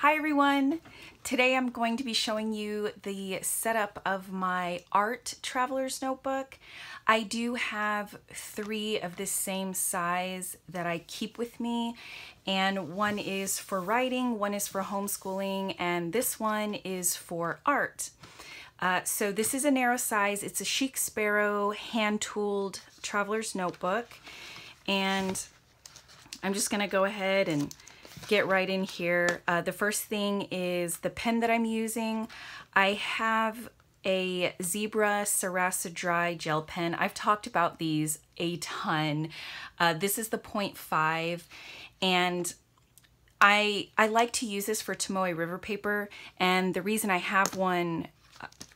Hi everyone! Today I'm going to be showing you the setup of my art traveler's notebook. I do have 3 of this same size that I keep with me, and one is for writing, one is for homeschooling, and this one is for art. So this is a narrow size. It's a Chic Sparrow hand-tooled traveler's notebook, and I'm just going to go ahead and get right in here. The first thing is the pen that I'm using. I have a Zebra Sarasa Dry gel pen. I've talked about these a ton. This is the 0.5, and I like to use this for Tomoe River paper, and the reason I have one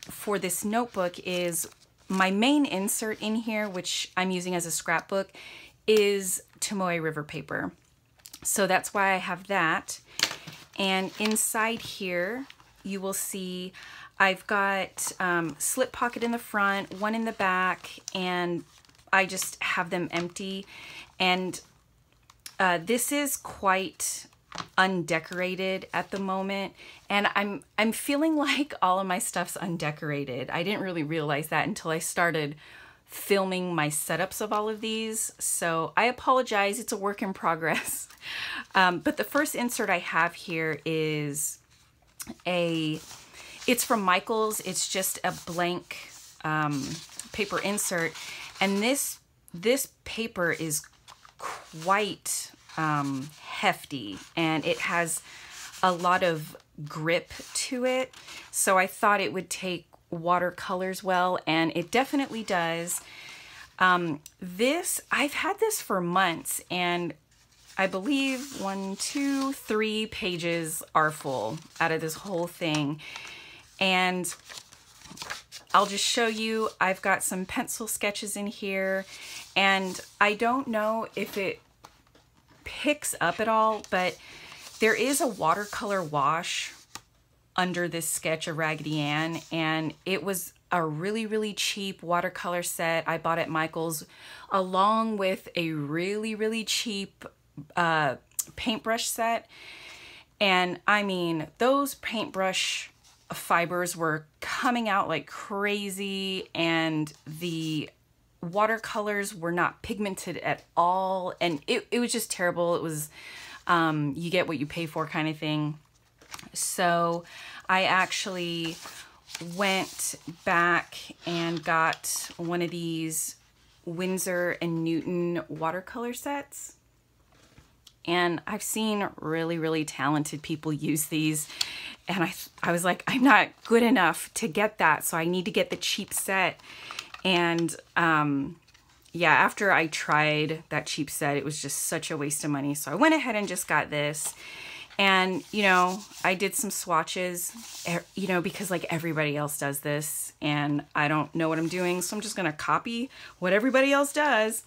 for this notebook is my main insert in here, which I'm using as a scrapbook, is Tomoe River paper. So that's why I have that. And inside here, you will see I've got slip pocket in the front, one in the back, and I just have them empty. And this is quite undecorated at the moment, and I'm feeling like all of my stuff's undecorated. I didn't really realize that until I started filming my setups of all of these, so I apologize, it's a work in progress. But the first insert I have here is it's from Michaels. It's just a blank paper insert, and this paper is quite hefty, and it has a lot of grip to it, so I thought it would take watercolors well, and it definitely does. I've had this for months, and I believe 1, 2, 3 pages are full out of this whole thing. And I'll just show you, I've got some pencil sketches in here, and I don't know if it picks up at all, but there is a watercolor wash under this sketch of Raggedy Ann, and it was a really cheap watercolor set I bought at Michael's, along with a really cheap paintbrush set. And I mean, those paintbrush fibers were coming out like crazy, and the watercolors were not pigmented at all, and it was just terrible. It was you get what you pay for kind of thing. So I actually went back and got one of these Windsor and Newton watercolor sets. And I've seen really talented people use these. And I was like, I'm not good enough to get that, so I need to get the cheap set. And yeah, after I tried that cheap set, it was just such a waste of money. So I went ahead and just got this. And, you know, I did some swatches, you know, because like everybody else does this, and I don't know what I'm doing, so I'm just going to copy what everybody else does.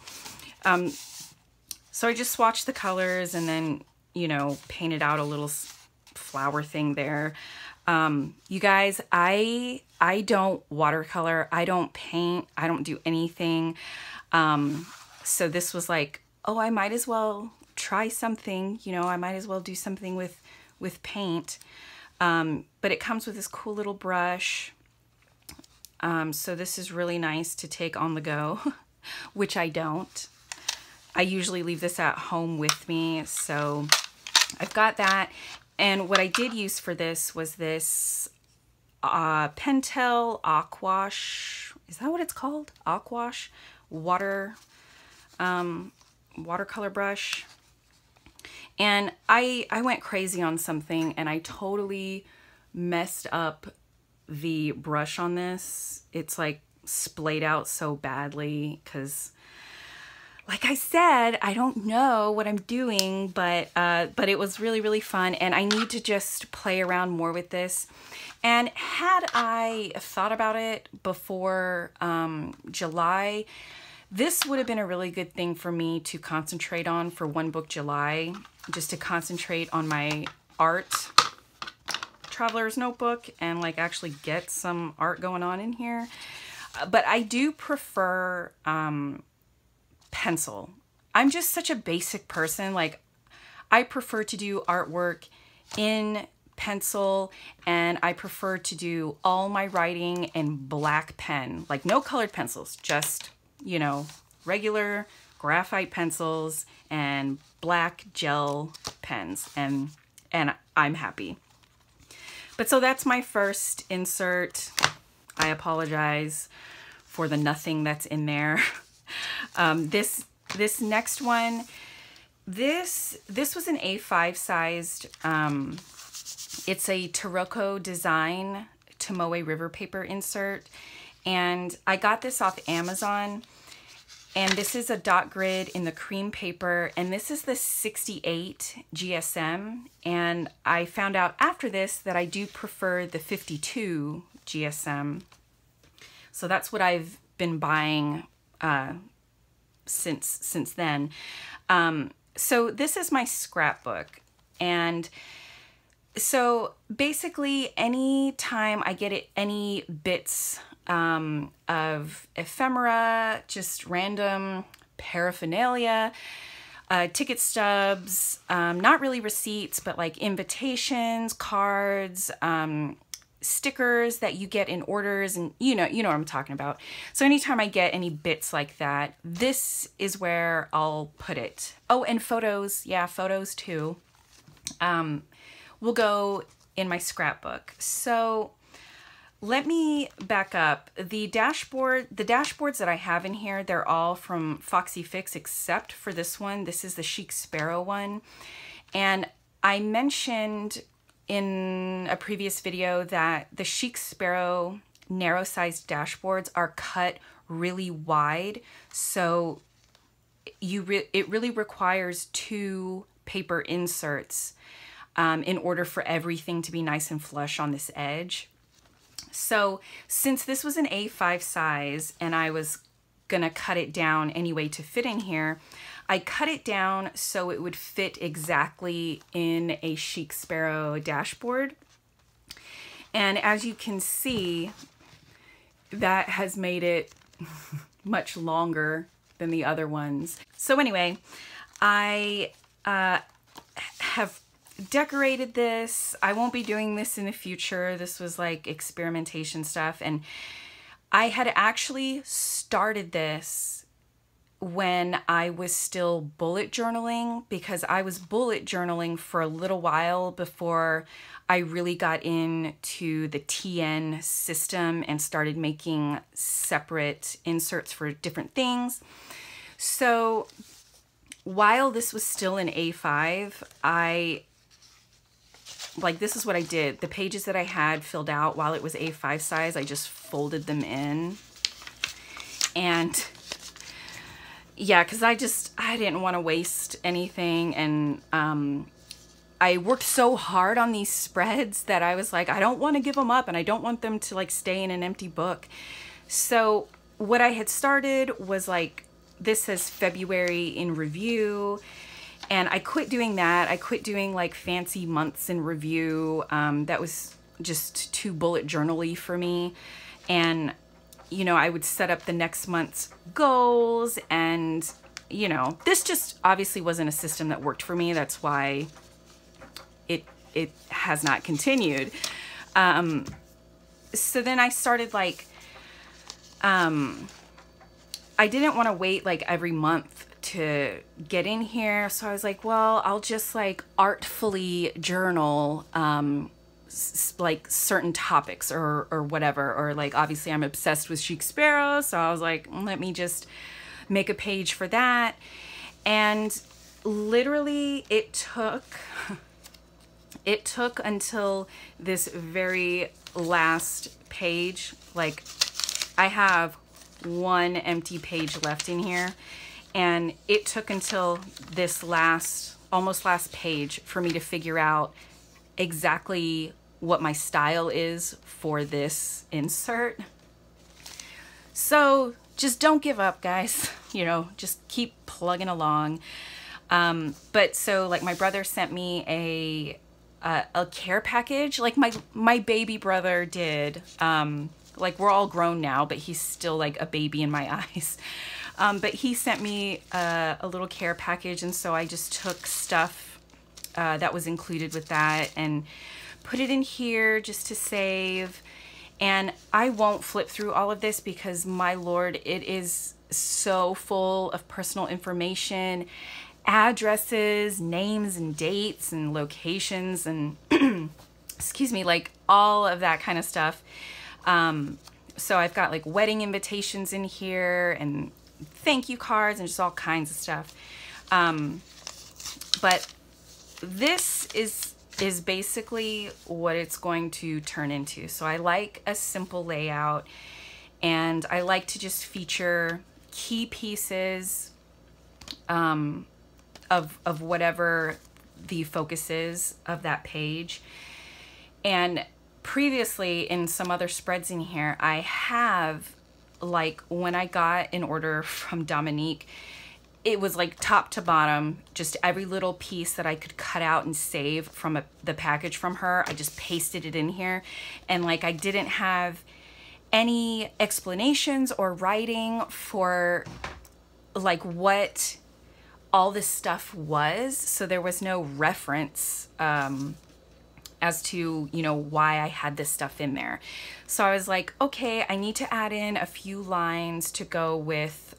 So I just swatched the colors and then, you know, painted out a little flower thing there. You guys, I don't watercolor, I don't paint, I don't do anything. So this was like, oh, I might as well try something, you know, I might as well do something with paint. But it comes with this cool little brush. So this is really nice to take on the go, which I don't. I usually leave this at home with me, so I've got that. And what I did use for this was this Pentel Aquash. Is that what it's called? Aquash watercolor brush. And I went crazy on something, and I totally messed up the brush on this. It's like splayed out so badly because, like I said, I don't know what I'm doing, but it was really fun, and I need to just play around more with this. And had I thought about it before July, this would have been a really good thing for me to concentrate on for One Book July, just to concentrate on my art traveler's notebook and like actually get some art going on in here. But I do prefer pencil. I'm just such a basic person. Like, I prefer to do artwork in pencil, and I prefer to do all my writing in black pen, like no colored pencils, just, you know, regular graphite pencils and black gel pens, and I'm happy. But so that's my first insert. I apologize for the nothing that's in there. This next one, this was an A5 sized, it's a Taroko Design Tomoe River paper insert, and I got this off Amazon, and this is a dot grid in the cream paper, and this is the 68 GSM, and I found out after this that I do prefer the 52 GSM, so that's what I've been buying since then. So this is my scrapbook, and so basically anytime I get any bits of ephemera, just random paraphernalia, ticket stubs, not really receipts, but like invitations, cards, stickers that you get in orders, and you know what I'm talking about. So anytime I get any bits like that, this is where I'll put it. Oh, and photos, yeah, photos too, will go in my scrapbook. So let me back up. The dashboards that I have in here, they're all from Foxy Fix except for this one. This is the Chic Sparrow one, and I mentioned in a previous video that the Chic Sparrow narrow-sized dashboards are cut really wide, so it really requires 2 paper inserts in order for everything to be nice and flush on this edge. So since this was an A5 size and I was gonna cut it down anyway to fit in here, I cut it down so it would fit exactly in a Chic Sparrow dashboard. And as you can see, that has made it much longer than the other ones. So anyway, I have decorated this. I won't be doing this in the future. This was like experimentation stuff. And I had actually started this when I was still bullet journaling, because I was bullet journaling for a little while before I really got into the TN system and started making separate inserts for different things. So while this was still in A5, this is what I did. The pages that I had filled out while it was A5 size, I just folded them in. And yeah, because I didn't want to waste anything, and I worked so hard on these spreads that I was like, I don't want to give them up, and I don't want them to like stay in an empty book. So what I had started was like, this says February in review, and I quit doing that. I quit doing like fancy months in review. That was just too bullet journal-y for me. And you know, I would set up the next month's goals, and you know, this just obviously wasn't a system that worked for me. That's why it has not continued. So then I started like, I didn't want to wait like every month to get in here. So I was like, well, I'll just like artfully journal, like certain topics or whatever, or like obviously I'm obsessed with Chic Sparrow, so I was like, let me just make a page for that. And literally it took until this very last page, like I have one empty page left in here, and it took until this almost last page for me to figure out exactly what my style is for this insert. So just don't give up, guys. You know, just keep plugging along. But so like my brother sent me a care package, like my baby brother did. Like we're all grown now, but he's still like a baby in my eyes. But he sent me a little care package, and so I just took stuff that was included with that and put it in here just to save. And I won't flip through all of this because, my Lord, it is so full of personal information, addresses, names and dates and locations and excuse me, like all of that kind of stuff. So I've got like wedding invitations in here and thank you cards and just all kinds of stuff. But this is basically what it's going to turn into. So I like a simple layout, and I like to just feature key pieces of whatever the focus is of that page. And previously in some other spreads in here, I have, like, when I got an order from Dominique, it was like top to bottom, just every little piece that I could cut out and save from the package from her, I just pasted it in here. And like, I didn't have any explanations or writing for like what all this stuff was. So there was no reference as to, you know, why I had this stuff in there. So I was like, okay, I need to add in a few lines to go with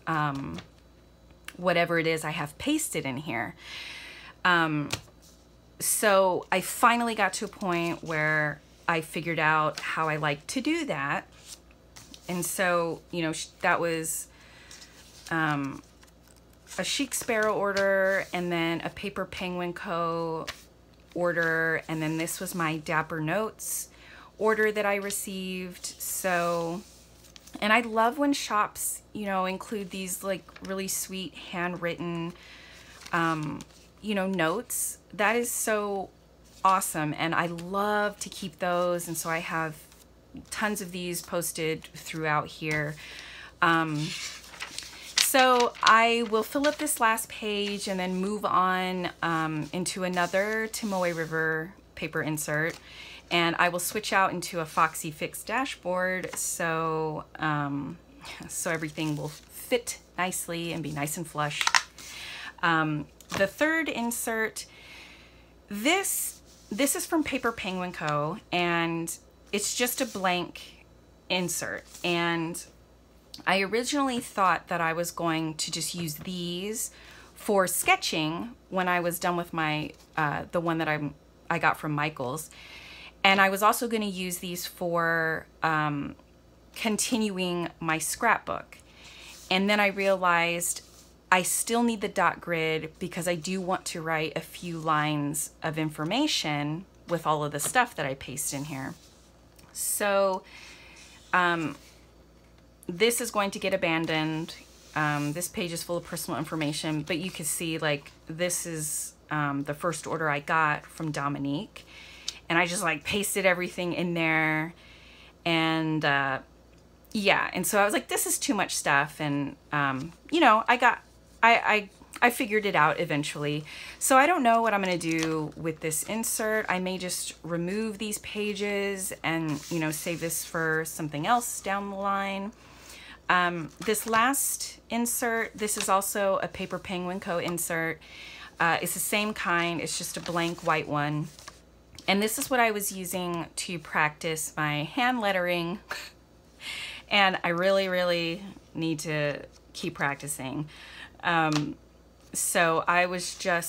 whatever it is I have pasted in here. So I finally got to a point where I figured out how I like to do that. And so, you know, that was a Chic Sparrow order, and then a Paper Penguin Co. order, and then this was my Dapper Notes order that I received. So, and I love when shops, you know, include these like really sweet handwritten, you know, notes. That is so awesome, and I love to keep those, and so I have tons of these posted throughout here. So I will fill up this last page and then move on into another Tomoe River paper insert, and I will switch out into a Foxy Fix dashboard so so everything will fit nicely and be nice and flush. The third insert, this is from Paper Penguin Co., and it's just a blank insert, and I originally thought that I was going to just use these for sketching when I was done with my the one that I got from Michael's, and I was also going to use these for continuing my scrapbook. And then I realized I still need the dot grid because I do want to write a few lines of information with all of the stuff that I paste in here. So this is going to get abandoned. This page is full of personal information, but you can see like this is the first order I got from Dominique, and I just like pasted everything in there, and yeah, and so I was like, this is too much stuff, and you know, I figured it out eventually. So I don't know what I'm gonna do with this insert. I may just remove these pages and, you know, save this for something else down the line. This last insert, this is also a Paper Penguin Co. insert. It's the same kind, it's just a blank white one. And this is what I was using to practice my hand lettering. And I really, really need to keep practicing. So I was trying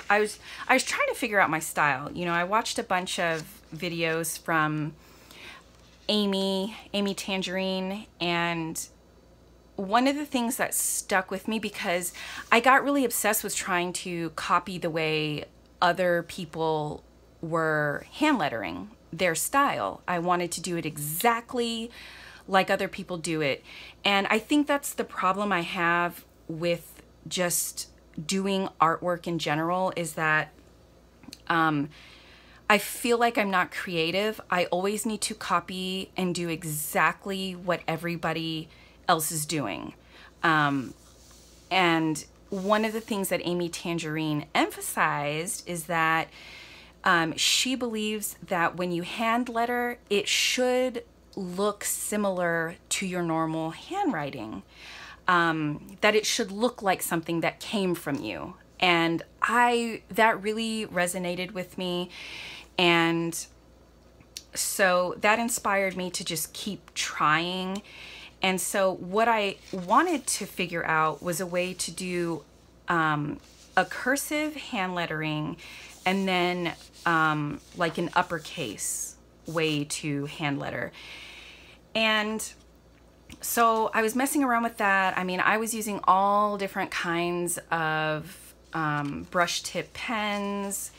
to figure out my style. You know, I watched a bunch of videos from Amy Tangerine, and one of the things that stuck with me, because I got really obsessed with trying to copy the way other people were hand lettering, their style. I wanted to do it exactly like other people do it. And I think that's the problem I have with just doing artwork in general, is that I feel like I'm not creative. I always need to copy and do exactly what everybody else is doing. And one of the things that Amy Tangerine emphasized is that she believes that when you hand letter, it should look similar to your normal handwriting. That it should look like something that came from you. And that really resonated with me. And so that inspired me to just keep trying. And so what I wanted to figure out was a way to do a cursive hand lettering and then like an uppercase way to hand letter. And so I was messing around with that. I mean, I was using all different kinds of brush tip pens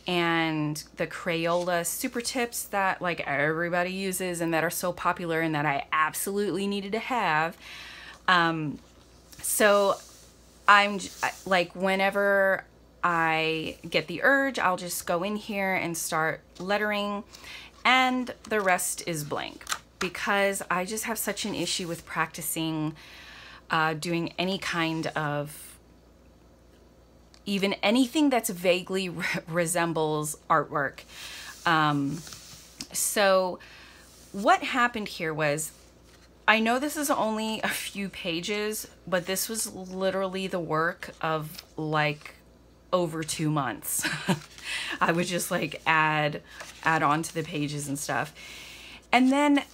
and the Crayola super tips that like everybody uses and that are so popular and that I absolutely needed to have. So I'm like, whenever I get the urge, I'll just go in here and start lettering, and the rest is blank, because I just have such an issue with practicing doing any kind of, even anything that's vaguely resembles artwork. So what happened here was, I know this is only a few pages, but this was literally the work of like over 2 months. I would just like add on to the pages and stuff. And then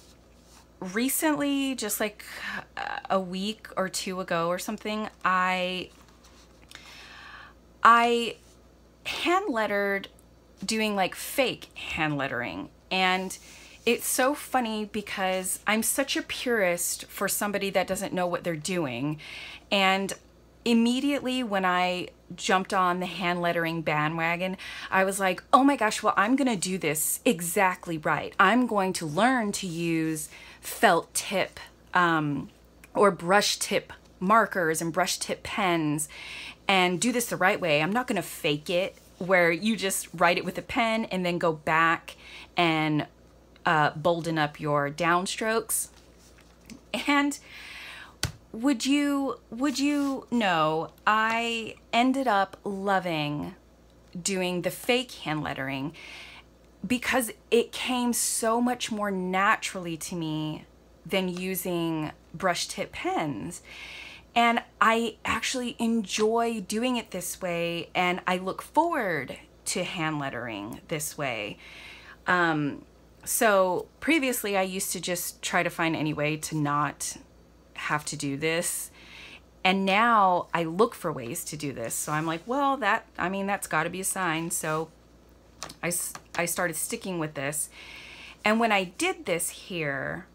recently, just like a week or two ago or something, I hand lettered doing like fake hand lettering. And it's so funny because I'm such a purist for somebody that doesn't know what they're doing. And immediately when I jumped on the hand lettering bandwagon, I was like, oh my gosh, well, I'm gonna do this exactly right. I'm going to learn to use felt tip or brush tip markers and brush tip pens and do this the right way. I'm not gonna fake it where you just write it with a pen and then go back and bolden up your downstrokes. And would you know, I ended up loving doing the fake hand lettering because it came so much more naturally to me than using brush tip pens. And I actually enjoy doing it this way, and I look forward to hand lettering this way. So previously I used to just try to find any way to not have to do this, and now I look for ways to do this. So I'm like, well, that's got to be a sign. So I started sticking with this, and when I did this here,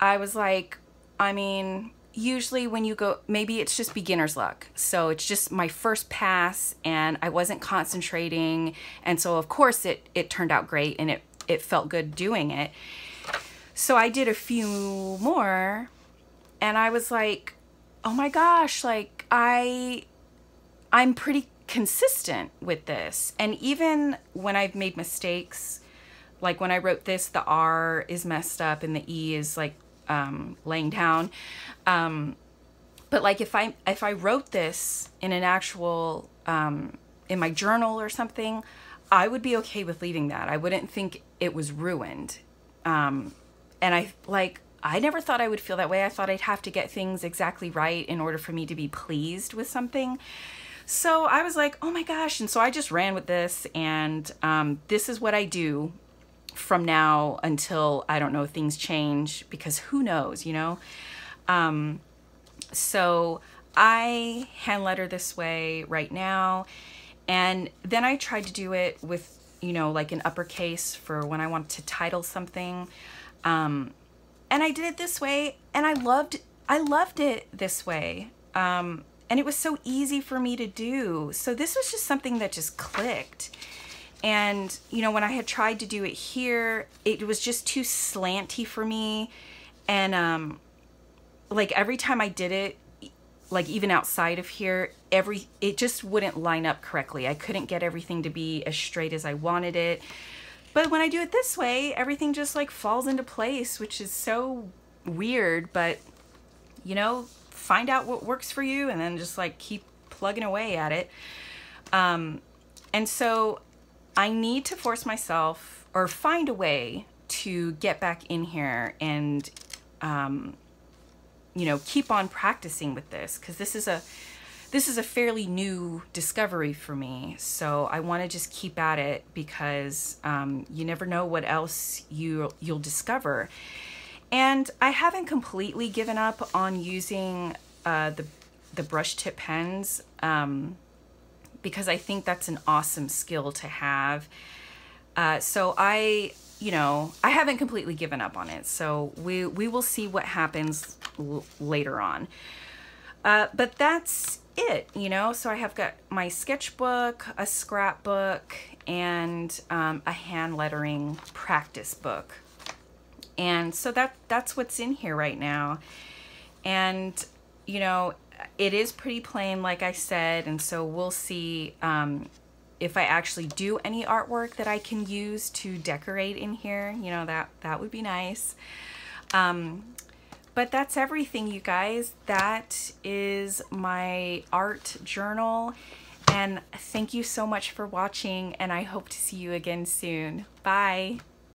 I was like, I mean, usually when you go, maybe it's just beginner's luck, so it's just my first pass and I wasn't concentrating, and so of course it turned out great and it felt good doing it. So I did a few more, and I was like, oh my gosh, like I'm pretty consistent with this. And even when I've made mistakes, like when I wrote this, the R is messed up and the E is like laying down. But like if I wrote this in an actual, in my journal or something, I would be okay with leaving that. I wouldn't think it was ruined. And I never thought I would feel that way. I thought I'd have to get things exactly right in order for me to be pleased with something. So I was like, oh my gosh. And so I just ran with this, and this is what I do from now until, I don't know, things change, because who knows, you know? So I hand letter this way right now. And then I tried to do it with, you know, like an uppercase for when I want to title something. And I did it this way, and I loved it this way. And it was so easy for me to do. So this was just something that just clicked. And, you know, when I had tried to do it here, it was just too slanty for me. And, like every time I did it, like even outside of here, it just wouldn't line up correctly. I couldn't get everything to be as straight as I wanted it. But when I do it this way, everything just like falls into place, which is so weird. But, you know, find out what works for you and then just like keep plugging away at it. And so I need to force myself, or find a way to get back in here and, you know, keep on practicing with this, because this is this is a fairly new discovery for me, so I want to just keep at it because you never know what else you'll discover. And I haven't completely given up on using the brush tip pens because I think that's an awesome skill to have. So I haven't completely given up on it. So we will see what happens later on. But that's it, so I have got my sketchbook, a scrapbook, and a hand lettering practice book. And so that's what's in here right now. And, it is pretty plain, like I said, and so we'll see if I actually do any artwork that I can use to decorate in here. That would be nice. But that's everything, you guys. That is my art journal. And thank you so much for watching, and I hope to see you again soon. Bye.